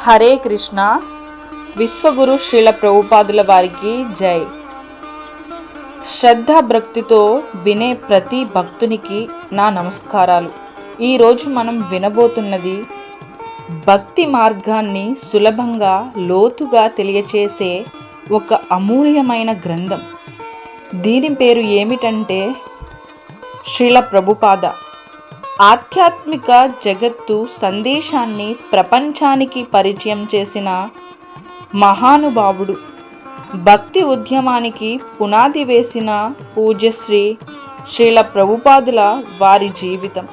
హరే కృష్ణ. విశ్వగురు శ్రీల ప్రభుపాదుల వారికి జై. శ్రద్ధ భక్తితో వినే ప్రతి భక్తునికి నా నమస్కారాలు. ఈరోజు మనం వినబోతున్నది భక్తి మార్గాన్ని సులభంగా లోతుగా తెలియచేసే ఒక అమూల్యమైన గ్రంథం. దీని పేరు ఏమిటంటే శ్రీల ప్రభుపాద ఆధ్యాత్మిక జగత్తు సందేశాన్ని ప్రపంచానికి పరిచయం చేసిన మహానుభావుడు. భక్తి ఉద్యమానికి పునాది వేసిన పూజ్యశ్రీ శ్రీల ప్రభుపాదుల వారి జీవితం,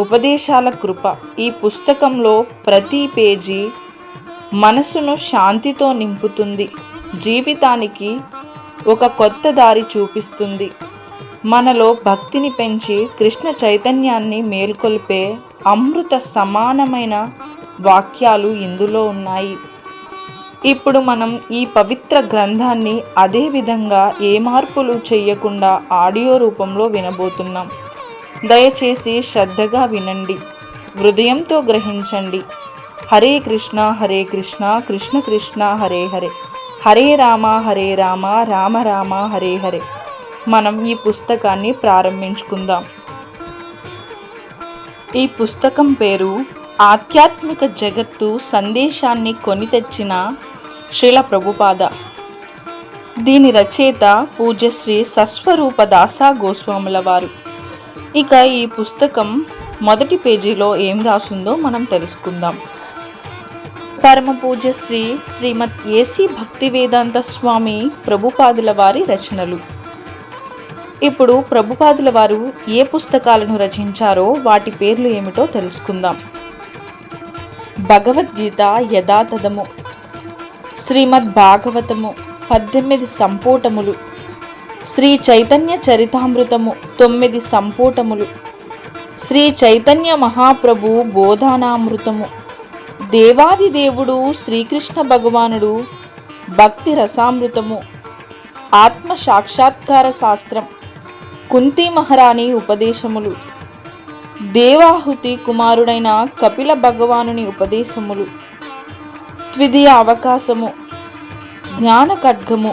ఉపదేశాల కృప. ఈ పుస్తకంలో ప్రతి పేజీ మనసును శాంతితో నింపుతుంది, జీవితానికి ఒక కొత్త దారి చూపిస్తుంది. మనలో భక్తిని పెంచి కృష్ణ చైతన్యాన్ని మేల్కొల్పే అమృత సమానమైన వాక్యాలు ఇందులో ఉన్నాయి. ఇప్పుడు మనం ఈ పవిత్ర గ్రంథాన్ని అదే విధంగా ఏ మార్పులు చేయకుండా ఆడియో రూపంలో వినబోతున్నాం. దయచేసి శ్రద్ధగా వినండి, హృదయంతో గ్రహించండి. హరే కృష్ణ హరే కృష్ణ కృష్ణ కృష్ణ హరే హరే, హరే రామ రామ రామ హరే హరే. మనం ఈ పుస్తకాన్ని ప్రారంభించుకుందాం. ఈ పుస్తకం పేరు ఆధ్యాత్మిక జగత్తు సందేశాన్ని కొని తెచ్చిన శ్రీల ప్రభుపాద. దీని రచయిత పూజ్యశ్రీ సస్వరూప దాస గోస్వాముల వారు. ఇక ఈ పుస్తకం మొదటి పేజీలో ఏం రాసిందో మనం తెలుసుకుందాం. పరమ పూజ్యశ్రీ శ్రీమద్ ఏసీ భక్తివేదాంత స్వామి ప్రభుపాదుల వారి రచనలు. ఇప్పుడు ప్రభుపాదుల వారు ఏ పుస్తకాలను రచించారో వాటి పేర్లు ఏమిటో తెలుసుకుందాం. భగవద్గీత యథాతథము, శ్రీమద్ భాగవతము 18 సంపుటములు, శ్రీ చైతన్య చరితామృతము 9 సంపుటములు, శ్రీ చైతన్య మహాప్రభు బోధానామృతము, దేవాది దేవుడు శ్రీకృష్ణ భగవానుడు భక్తి రసామృతము, ఆత్మ సాక్షాత్కార శాస్త్రం, కుంతి మహారాణి ఉపదేశములు, దేవాహుతి కుమారుడైన కపిల భగవానుని ఉపదేశములు, ద్వితీయ అవకాశము, జ్ఞాన ఖడ్గము,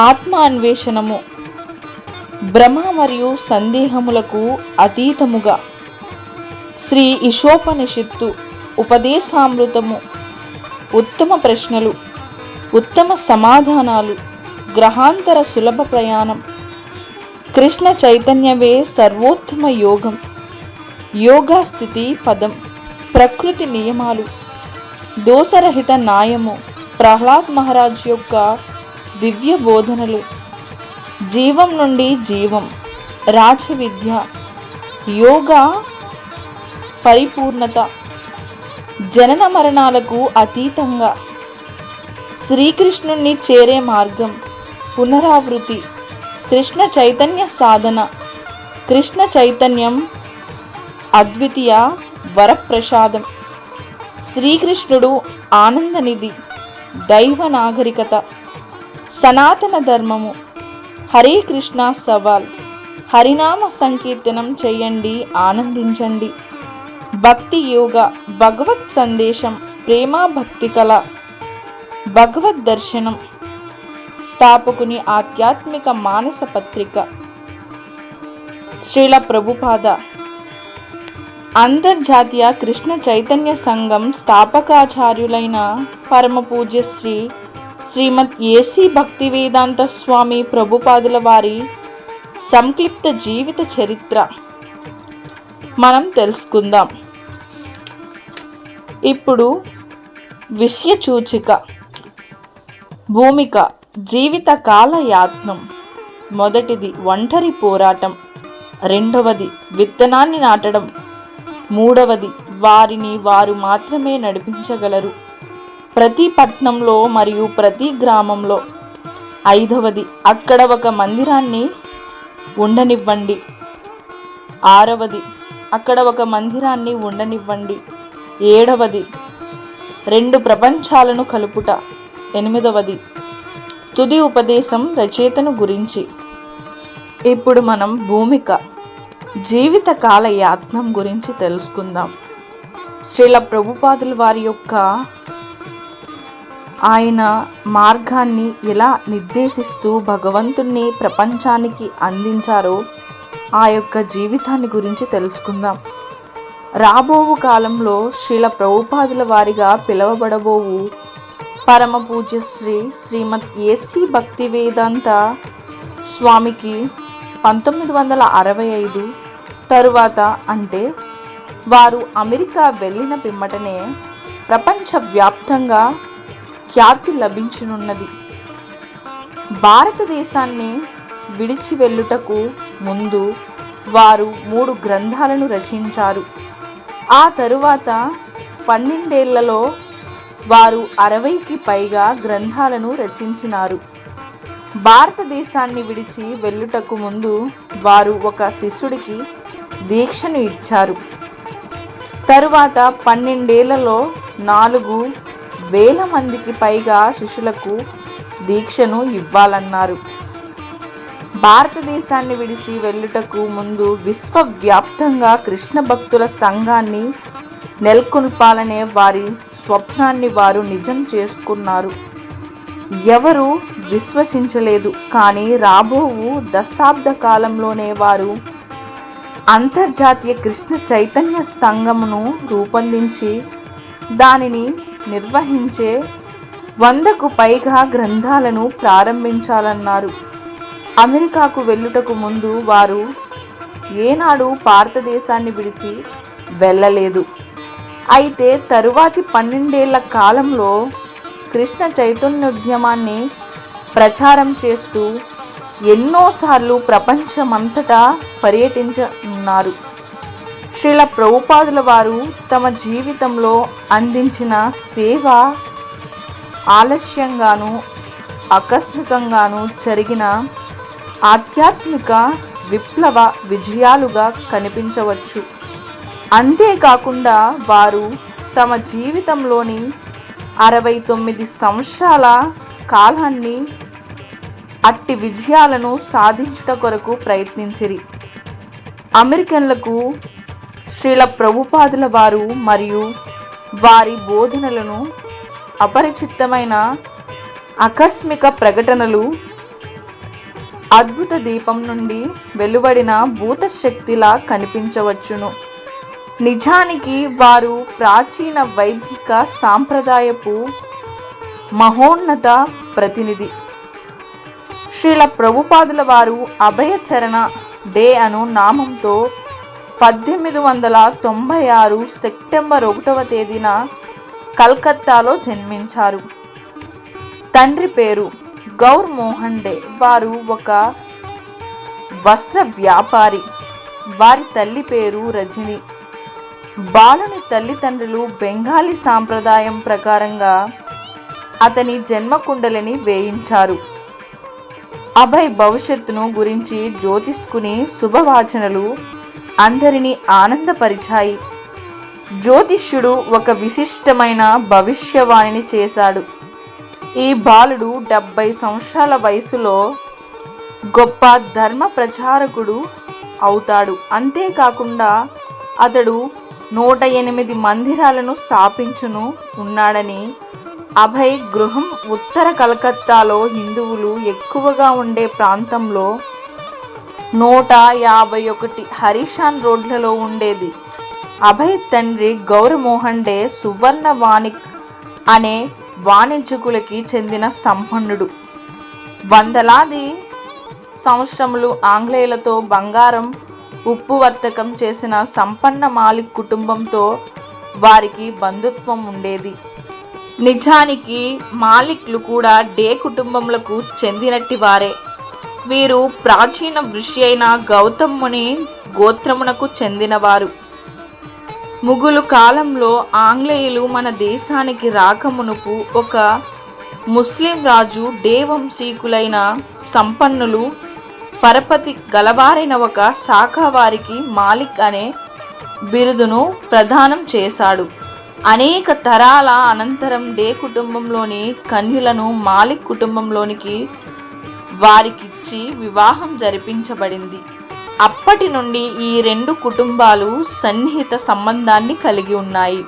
ఆత్మ అన్వేషణము, భ్రమ మరియు సందేహములకు అతీతముగా, శ్రీ ఈశోపనిషత్తు ఉపదేశామృతము, ఉత్తమ ప్రశ్నలు, ఉత్తమ సమాధానాలు, గ్రహాంతర సులభ ప్రయాణం, కృష్ణ చైతన్యవే సర్వోత్తమ యోగం, యోగా స్థితి పదం, ప్రకృతి నియమాలు, దోషరహిత న్యాయము, ప్రహ్లాద్ మహారాజ్ యొక్క దివ్య బోధనలు, జీవం నుండి జీవం, రాజవిద్య, యోగా పరిపూర్ణత, జనన మరణాలకు అతీతంగా, శ్రీకృష్ణుణ్ణి చేరే మార్గం, పునరావృతి, కృష్ణ చైతన్య సాధన, కృష్ణ చైతన్యం అద్వితీయ వరప్రసాదం, శ్రీకృష్ణుడు ఆనందనిధి, దైవ నాగరికత, సనాతన ధర్మము, హరే కృష్ణ సవాల్, హరినామ సంకీర్తనం చేయండి, ఆనందించండి, భక్తి యోగ, భగవత్ సందేశం, ప్రేమ భక్తి కళ, భగవద్ దర్శనం, స్థాపకుని ఆధ్యాత్మిక మానస పత్రిక. శ్రీల ప్రభుపాద అంతర్జాతీయ కృష్ణ చైతన్య సంఘం స్థాపకాచార్యులైన పరమ పూజ్యశ్రీ శ్రీమద్ ఏసీ భక్తివేదాంత స్వామి ప్రభుపాదుల వారి సంక్లిప్త జీవిత చరిత్ర మనం తెలుసుకుందాం. ఇప్పుడు విషయ సూచిక. భూమిక జీవిత కాల యాత్నం. మొదటిది ఒంటరి పోరాటం, రెండవది విత్తనాన్ని నాటడం, మూడవది వారిని వారు మాత్రమే నడిపించగలరు ప్రతి పట్టణంలో మరియు ప్రతి గ్రామంలో, ఐదవది అక్కడ ఒక మందిరాన్ని ఉండనివ్వండి, ఆరవది అక్కడ ఒక మందిరాన్ని ఉండనివ్వండి, ఏడవది 2 ప్రపంచాలను కలుపుట, ఎనిమిదవది తుది ఉపదేశం రచయితను గురించి. ఇప్పుడు మనం భూమిక జీవితకాల యాత్నం గురించి తెలుసుకుందాం. శ్రీల ప్రభుపాదుల వారి యొక్క ఆయన మార్గాన్ని ఎలా నిర్దేశిస్తూ భగవంతుణ్ణి ప్రపంచానికి అందించారో ఆ యొక్క జీవితాన్ని గురించి తెలుసుకుందాం. రాబోవు కాలంలో శ్రీల ప్రభుపాదుల వారిగా పిలువబడబోవు పరమ పూజ్య శ్రీమద్ ఏసీ భక్తివేదాంత స్వామికి 1965 తరువాత, అంటే వారు అమెరికా వెళ్ళిన పిమ్మటనే ప్రపంచవ్యాప్తంగా ఖ్యాతి లభించనున్నది. భారతదేశాన్ని విడిచి వెళ్ళుటకు ముందు వారు 3 గ్రంథాలను రచించారు. ఆ తరువాత 12 ఏళ్లలో వారు 60కి పైగా గ్రంథాలను రచించినారు. భారతదేశాన్ని విడిచి వెళ్ళుటకు ముందు వారు ఒక శిష్యుడికి దీక్షను ఇచ్చారు. తరువాత 12 ఏళ్లలో 4,000 మందికి పైగా శిష్యులకు దీక్షను ఇవ్వాలన్నారు. భారతదేశాన్ని విడిచి వెళ్ళుటకు ముందు విశ్వవ్యాప్తంగా కృష్ణ భక్తుల సంఘాన్ని నెలకొల్పాలనే వారి స్వప్నాన్ని వారు నిజం చేసుకున్నారు. ఎవరు విశ్వసించలేదు. కానీ రాబోవు దశాబ్ద కాలంలోనే వారు అంతర్జాతీయ కృష్ణ చైతన్య సంఘమును రూపొందించి దానిని నిర్వహించే 100కు పైగా గ్రంథాలను ప్రారంభించాలన్నారు. అమెరికాకు వెళ్ళుటకు ముందు వారు ఏనాడు భారతదేశాన్ని విడిచి వెళ్ళలేదు. అయితే తరువాతి 12 ఏళ్ల కాలంలో కృష్ణ చైతన్యోద్యమాన్ని ప్రచారం చేస్తూ ఎన్నోసార్లు ప్రపంచమంతటా పర్యటించనున్నారు. శ్రీల ప్రభుపాదుల వారు తమ జీవితంలో అందించిన సేవ ఆలస్యంగాను ఆకస్మికంగాను జరిగిన ఆధ్యాత్మిక విప్లవ విజయాలుగా కనిపించవచ్చు. అంతేకాకుండా వారు తమ జీవితంలోని 69 సంవత్సరాల కాలాన్ని అట్టి విజయాలను సాధించుట కొరకు ప్రయత్నించిరి. అమెరికన్లకు శ్రీల ప్రభుపాదుల వారు మరియు వారి బోధనలను అపరిచితమైన ఆకస్మిక ప్రకటనలు అద్భుత దీపం నుండి వెలువడిన భూత శక్తిలా కనిపించవచ్చును. నిజానికి వారు ప్రాచీన వైదిక సాంప్రదాయపు మహోన్నత ప్రతినిధి. శ్రీల ప్రభుపాదుల వారు అభయచరణ డే అను నామంతో 1896 సెప్టెంబర్ 1వ తేదీన కలకత్తాలో జన్మించారు. తండ్రి పేరు గౌర్ మోహన్ డే. వారు ఒక వస్త్ర వ్యాపారి. వారి తల్లి పేరు రజని. బాలుని తల్లిదండ్రులు బెంగాలీ సాంప్రదాయం ప్రకారంగా అతని జన్మకుండలిని వేయించారు. అభయ్ భవిష్యత్తును గురించి జ్యోతిష్కుని శుభవాచనలు అందరినీ ఆనందపరిచాయి. జ్యోతిష్యుడు ఒక విశిష్టమైన భవిష్యవాణిని చేశాడు. ఈ బాలుడు 70 సంవత్సరాల వయసులో గొప్ప ధర్మ ప్రచారకుడు అవుతాడు. అంతేకాకుండా అతడు 108 మందిరాలను స్థాపించును ఉన్నాడని. అభయ్ గృహం ఉత్తర కలకత్తాలో హిందువులు ఎక్కువగా ఉండే ప్రాంతంలో 151 హరిషాన్ రోడ్లలో ఉండేది. అభయ్ తండ్రి గౌరమోహన్ డే సువర్ణ వాణిక్ అనే వాణిజ్యకులకి చెందిన సంపన్నుడు. వందలాది సంవత్సరములు ఆంగ్లేయులతో బంగారం ఉప్పు వర్తకం చేసిన సంపన్న మాలిక్ కుటుంబంతో వారికి బంధుత్వం ఉండేది. నిజానికి మాలిక్లు కూడా డే కుటుంబములకు చెందినట్టి వారే. వీరు ప్రాచీన ఋషి అయిన గౌతమ్ ముని గోత్రమునకు చెందినవారు. ముగులు కాలంలో ఆంగ్లేయులు మన దేశానికి రాకమునుపు ఒక ముస్లిం రాజు డే వంశీకులైన సంపన్నులు పరపతి గలవారైన ఒక శాఖ వారికి మాలిక్ అనే బిరుదును ప్రదానం చేశాడు. అనేక తరాల అనంతరం డే కుటుంబంలోని కన్యలను మాలిక్ కుటుంబంలోనికి వారికిచ్చి వివాహం జరిపించబడింది. అప్పటి నుండి ఈ 2 కుటుంబాలు సన్నిహిత సంబంధాన్ని కలిగి ఉన్నాయి.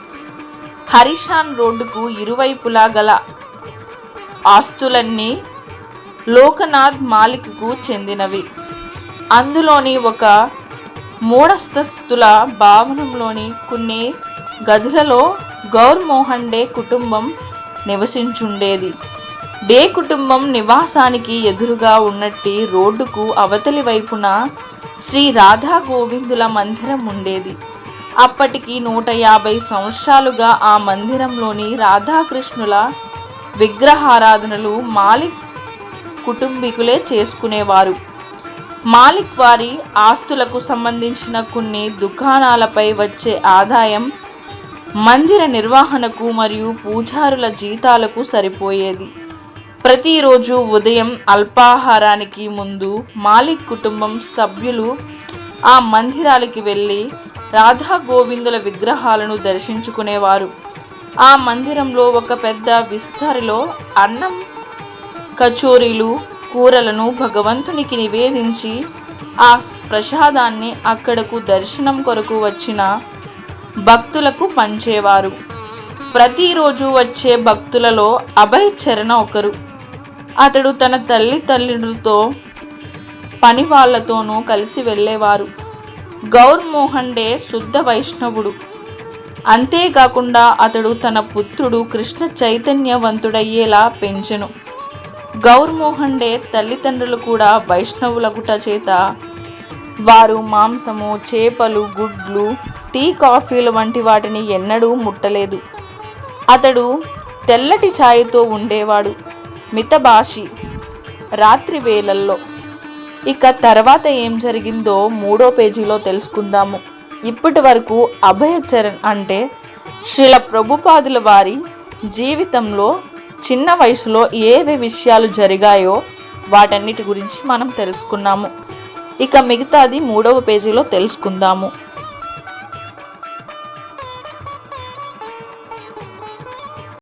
హరిషాన్ రోడ్డుకు ఇరువైపులా గల ఆస్తులన్నీ లోకనాథ్ మాలిక్కు చెందినవి. అందులోని ఒక మూఢస్థుల భవనంలోని కొన్ని గదులలో గౌర్ మోహన్ డే కుటుంబం నివసించుండేది. డే కుటుంబం నివాసానికి ఎదురుగా ఉన్నట్టి రోడ్డుకు అవతలి వైపున శ్రీ రాధా గోవిందుల మందిరం ఉండేది. అప్పటికి 150 సంవత్సరాలుగా ఆ మందిరంలోని రాధాకృష్ణుల విగ్రహారాధనలు మాలిక్ కుటుంబీకులే చేసుకునేవారు. మాలిక్ వారి ఆస్తులకు సంబంధించిన కొన్ని దుకాణాలపై వచ్చే ఆదాయం మందిర నిర్వహణకు మరియు పూజారుల జీతాలకు సరిపోయేది. ప్రతిరోజు ఉదయం అల్పాహారానికి ముందు మాలిక్ కుటుంబం సభ్యులు ఆ మందిరాలకి వెళ్ళి రాధా గోవిందుల విగ్రహాలను దర్శించుకునేవారు. ఆ మందిరంలో ఒక పెద్ద విస్తరిలో అన్నం, కచోరీలు, కూరలను భగవంతునికి నివేదించి ఆ ప్రసాదాన్ని అక్కడకు దర్శనం కొరకు వచ్చిన భక్తులకు పంచేవారు. ప్రతిరోజు వచ్చే భక్తులలో అభయ్ చరణ ఒకరు. అతడు తన తల్లిదండ్రులతో పని వాళ్లతోనూ కలిసి వెళ్ళేవారు. గౌర్ మోహన్ డే శుద్ధ వైష్ణవుడు. అంతేకాకుండా అతడు తన పుత్రుడు కృష్ణ చైతన్యవంతుడయ్యేలా పెంచెను. గౌర్ మోహన్ డే తల్లిదండ్రులు కూడా వైష్ణవులగుట చేత వారు మాంసము, చేపలు, గుడ్లు, టీ, కాఫీలు వంటి వాటిని ఎన్నడూ ముట్టలేదు. అతడు తెల్లటి ఛాయతో ఉండేవాడు, మితభాషి. రాత్రి వేళల్లో. ఇక తర్వాత ఏం జరిగిందో 3వ పేజీలో తెలుసుకుందాము. ఇప్పటి వరకు అభయ చరణ్ అంటే శ్రీల ప్రభుపాదుల వారి జీవితంలో చిన్న వయసులో ఏవే విషయాలు జరిగాయో వాటన్నిటి గురించి మనం తెలుసుకున్నాము. ఇక మిగతాది 3వ పేజీలో తెలుసుకుందాము.